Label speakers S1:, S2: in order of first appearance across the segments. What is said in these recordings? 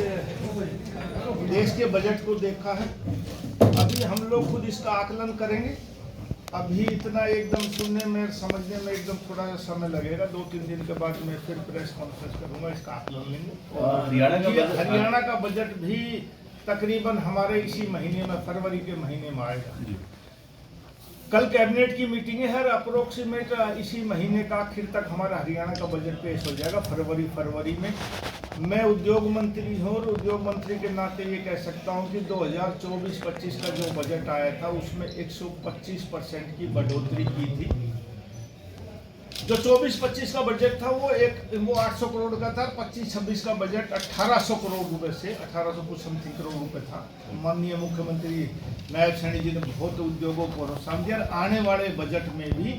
S1: देश के बजट को देखा है। अभी हम लोग खुद इसका आकलन करेंगे। अभी इतना एकदम सुनने में समझने में एकदम थोड़ा सा समय लगेगा। 2-3 दिन के बाद मैं फिर प्रेस कॉन्फ्रेंस करूंगा, इसका आकलन लेंगे। और हरियाणा का बजट भी तकरीबन हमारे इसी महीने में, फरवरी के महीने में आएगा। कल कैबिनेट की मीटिंग है, अप्रोक्सीमेट इसी महीने का आखिर तक हमारा हरियाणा का बजट पेश हो जाएगा, फरवरी में। मैं उद्योग मंत्री हूँ और उद्योग मंत्री के नाते ये कह सकता हूँ कि 2024-25 का जो बजट आया था उसमें 125% की बढ़ोतरी की थी। जो 24-25 का बजट था वो 800 करोड़ का था। 25-26 का बजट 1800 करोड़ रुपए से 1800 कुछ समथिंग करोड़ रुपए था। माननीय मुख्यमंत्री नायब सैनी जी ने बहुत उद्योगों को प्रोत्साहन दिया। आने वाले बजट में भी,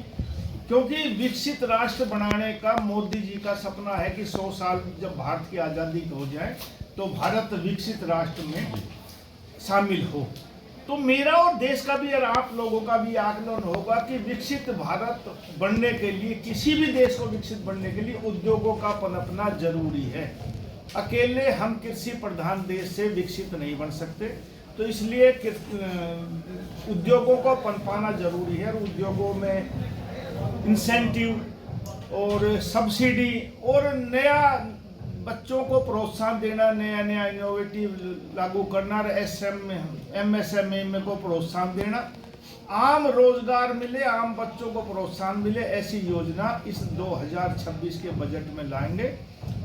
S1: क्योंकि विकसित राष्ट्र बनाने का मोदी जी का सपना है कि 100 साल जब भारत की आज़ादी हो जाए तो भारत विकसित राष्ट्र में शामिल हो। तो मेरा और देश का भी और आप लोगों का भी आकलन होगा कि विकसित भारत बनने के लिए, किसी भी देश को विकसित बनने के लिए उद्योगों का पनपना जरूरी है। अकेले हम कृषि प्रधान देश से विकसित नहीं बन सकते, तो इसलिए उद्योगों को पनपाना जरूरी है। और उद्योगों में इंसेंटिव और सब्सिडी और नया बच्चों को प्रोत्साहन देना, नया इनोवेटिव लागू करना और MSME को प्रोत्साहन देना, आम रोजगार मिले, आम बच्चों को प्रोत्साहन मिले, ऐसी योजना इस 2026 के बजट में लाएंगे।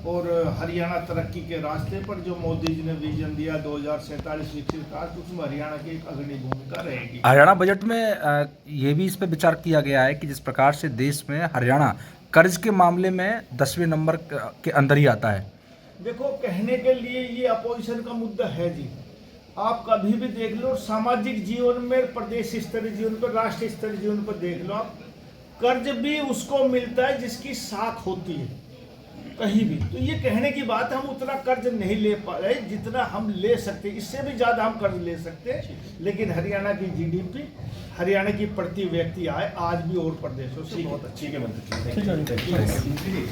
S1: और हरियाणा तरक्की के रास्ते पर जो मोदी जी ने विजन दिया 2047 विकसित राष्ट्र, उसमें हरियाणा की एक अग्रणी भूमिका रहेगी।
S2: हरियाणा बजट में ये भी इस पर विचार किया गया है कि जिस प्रकार से देश में हरियाणा कर्ज के मामले में 10वें नंबर के अंदर ही आता है।
S1: देखो, कहने के लिए ये अपोजिशन का मुद्दा है जी। आप कभी भी देख लो, सामाजिक जीवन में, प्रदेश स्तरीय जीवन पर, राष्ट्रीय स्तरीय जीवन पर देख लो आप, कर्ज भी उसको मिलता है जिसकी साख होती है कहीं भी। तो ये कहने की बात है हम उतना कर्ज नहीं ले पा रहे जितना हम ले सकते, इससे भी ज्यादा हम कर्ज ले सकते हैं। लेकिन हरियाणा की GDP, हरियाणा की प्रति व्यक्ति आय आज भी और प्रदेशों से बहुत अच्छी है।